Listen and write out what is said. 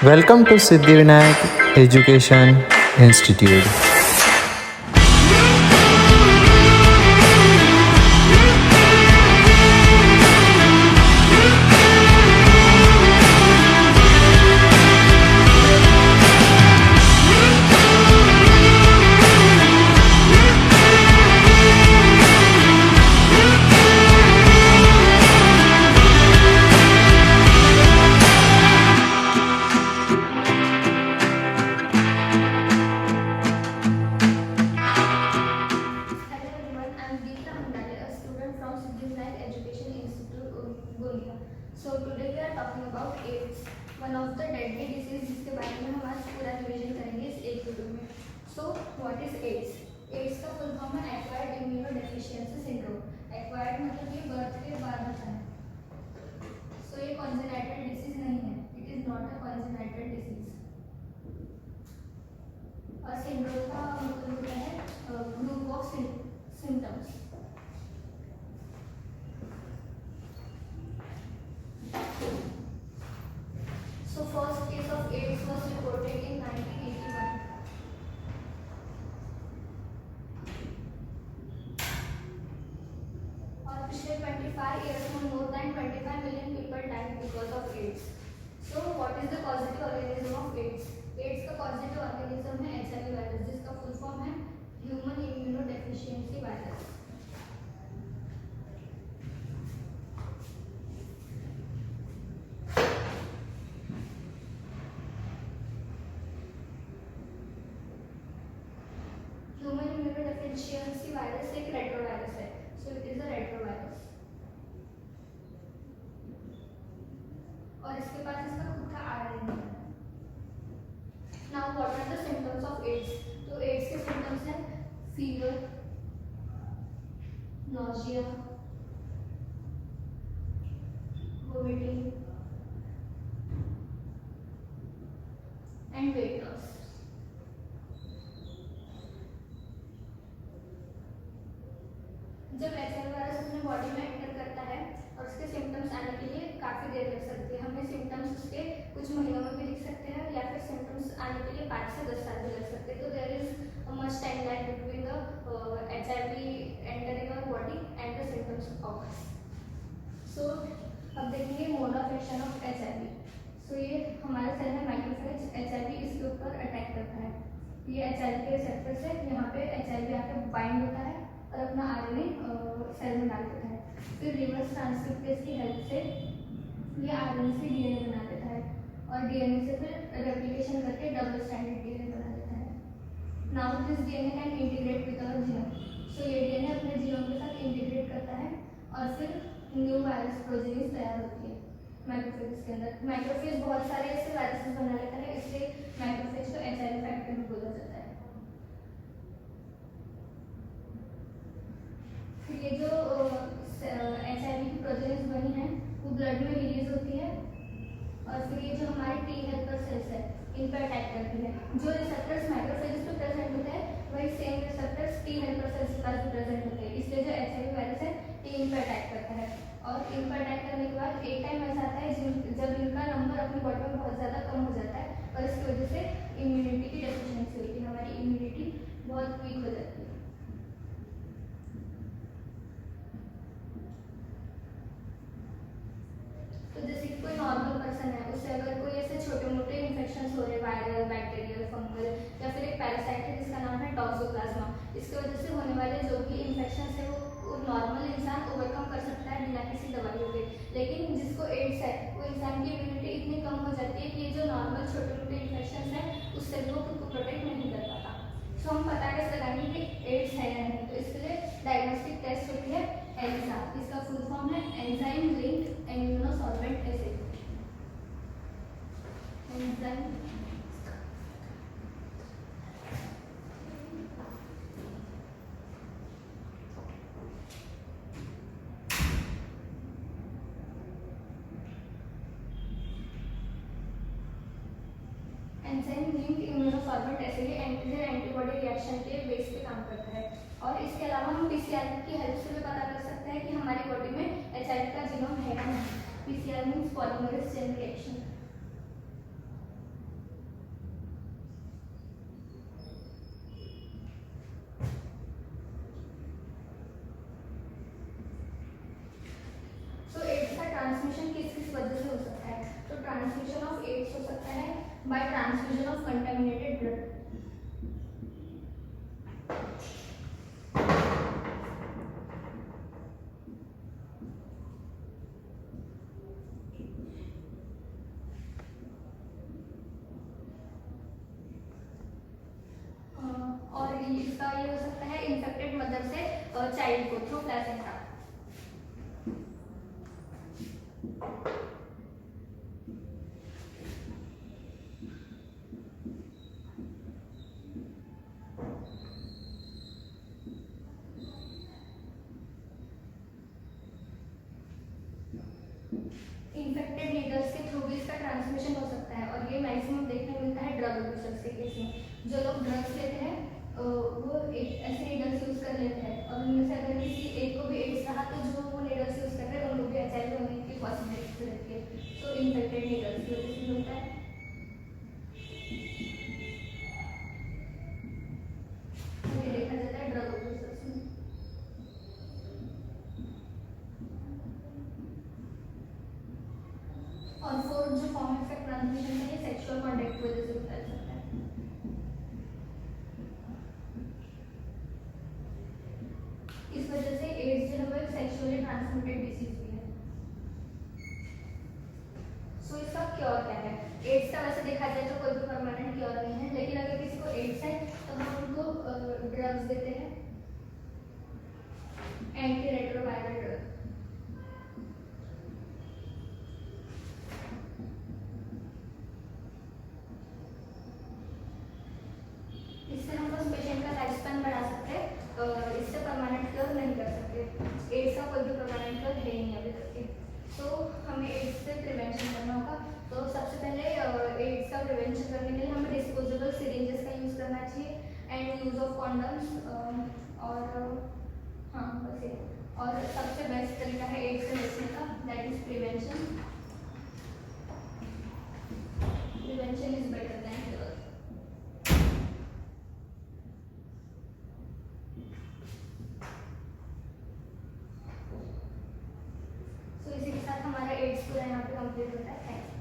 Welcome to Siddhivinayak Education Institute. Hello everyone, I am Deepta Mandale, a student from Siddhivinayak Education Institute, Gondia. So today we are talking about AIDS, one of the deadly disease जिसके बारे में हम आज पूरा revision करेंगे इस एक video में. So what is AIDS? AIDS का फुल फॉर्म है एक्वायर्ड इम्यूनोडेफिशिएंसी सिंड्रोम. एक्वायर्ड मतलब ये बर्थ के बाद होता है. So ये कॉन्जेनाइटल डिसीज नहीं है. It is not a congenital disease. और सिंड्रोम का मतलब होता है group of symptoms. So first case of AIDS was reported in 1981. और पिछले 25 years में more than 25 million people died because of AIDS. So what is the causative organism of AIDS? AIDS का causative organism है HIV virus जिसका full form है human immunodeficiency virus. Human immunodeficiency virus एक retrovirus है. So it is a retrovirus. और इसके पास इसका खुद का आरएनए है. Now what are the symptoms of AIDS? तो एड्स के सिम्टम्स हैं fever, nausea, vomiting and weight loss. जब एचआईवी वायरस अपने बॉडी में एंटर करता है और उसके सिम्टम्स आने के लिए काफ़ी देर लग सकती है. हमें सिम्टम्स उसके कुछ महीनों में भी दिख सकते हैं या फिर सिम्टम्स आने के लिए 5 से 10 साल भी लग सकते हैं. तो there is much time lag between the HIV entering our body and the symptoms of. So अब देखेंगे mode of action of HIV. So ये हमारा सेल है माइक्रोफेज. एचआईवी इसके ऊपर अटैक करता है. ये एचआईवी के रिसेप्टर्स है. यहाँ पे एचआईवी आकर बाइंड होता है और अपना आरएनए सेल में डाल देता है. फिर रिवर्स ट्रांसक्रिप्टेज की हेल्प से ये आरएनए से डीएनए बना देता है और डीएनए से फिर रेप्लिकेशन करके डबल स्ट्रैंडेड डीएनए बना देता है. Now this DNA can integrate with our genome. So ये डीएनए अपने जीनोम के साथ इंटीग्रेट करता है और फिर न्यू वायरस प्रोजेनिस तैयार होती है मैक्रोफेज के अंदर. मैक्रोफेज बहुत सारे ऐसे वायरसेस बना लेता है, इसलिए मैक्रोफेज को एचआईवी फैक्टर भी बोला जाता है. फिर ये जो एचआईवी की प्रोजेनिस बनी है वो ब्लड में रिलीज होती है और फिर ये जो हमारे टी हेल्पर सेल्स है इन पर अटैक करती है. जो रिसेप्टर्स मैक्रोफेजेस पे प्रेजेंट होते हैं वही same receptors T helper cells के पास भी प्रेजेंट होते हैं. इसलिए जो एचआईवी वायरस है ये इन पर अटैक करता है और इन पर अटैक करने के बाद एक टाइम ऐसा आता है जब इनका नंबर अपनी बॉडी में बहुत ज़्यादा कम हो जाता है और इसकी वजह से इम्यूनिटी की डेफिशिएंसी होती है. हमारी इम्यूनिटी बहुत वीक हो जाती है. तो जैसे कि कोई नॉर्मल पर्सन है उससे अगर कोई ऐसे छोटे मोटे इन्फेक्शन हो रहे, वायरल, बैक्टीरियल, फंगल या फिर एक पैरासाइट है जिसका नाम है टॉक्सोप्लाज्मा, इसकी वजह से होने वाले जो भी इन्फेक्शन है वो नॉर्मल इंसान ओवरकम कर सकता है बिना किसी दवाइयों के. लेकिन जिसको एड्स है वो इंसान की इम्यूनिटी इतनी कम हो जाती है कि ये जो नॉर्मल छोटे मोटे इन्फेक्शन है उससे भी वो खुद को प्रोटेक्ट नहीं कर पाता. सो हम पता कैसे लगाएंगे कि एड्स है या नहीं? तो इसके लिए डायग्नोस्टिक टेस्ट होती है एलिसा. इसका फुल फॉर्म है enzyme linked immunosolvent acid. Enzyme enzyme linked immunosolvent acid antigen antibody reaction के बेस पे काम करता है. और इसके अलावा हम पीसीआर की हेल्प से भी पता कर सकते हैं कि हमारी बॉडी में एचआईवी का जीनोम है या नहीं. PCR means polymerase chain reaction. by transfusion of contaminated blood. और इसका ये हो सकता है इन्फेक्टेड मदर से चाइल्ड को थ्रू प्लेसेंटा। इन्फेक्टेड नीडल्स के थ्रू भी इसका ट्रांसमिशन हो सकता है और ये मैक्सिमम देखने को मिलता है ड्रग अब्यूजर्स के केस में। जो लोग ड्रग्स लेते हैं वो ऐसे नीडल्स यूज कर लेते हैं और उनमें से अगर किसी एक को भी एड्स रहा तो जो वो नीडल्स यूज कर रहे हैं उनको भी एचआईवी होने की पॉसिबिलिटी रहती है। तो इन्फेक्टेड नीडल्स की वजह से होता है। ये देखा जाता है ड्रग अब्यूजर्स में। और फोर्थ जो फॉर्म ऑफ ट्रांसमिशन है ये सेक्सुअल कॉन्टैक्ट की वजह से फैल सकता है। इस वजह से एड्स जो है वो एक सेक्सुअली ट्रांसमिटेड डिसीज भी है। सो इसका क्योर क्या है? एड्स का वैसे देखा जाए तो कोई भी परमानेंट क्योर नहीं है, लेकिन अगर किसी को एड्स है तो हम उनको ड्रग्स देते हैं, एंटी रेट्रोवायरल ड्रग। इससे हम उस पेशेंट का लाइफ स्पैन बढ़ा सकते हैं, इससे परमानेंट क्योर नहीं कर सकते। एड्स का कोई भी परमानेंट क्योर है ही नहीं अभी तक के। तो हमें एड्स से प्रिवेंशन करना होगा। तो सबसे पहले एड्स का प्रिवेंशन करने के लिए हमें डिस्पोजेबल सिरिंजेस का यूज़ करना चाहिए एंड यूज़ ऑफ कॉन्डम्स। और हाँ बस ये। और सबसे बेस्ट तरीका है एड्स से बचने का, that is prevention. Prevention is better than cure. तो इसी के साथ हमारा एड्स पूरा यहाँ पे कंप्लीट होता है। Thank you.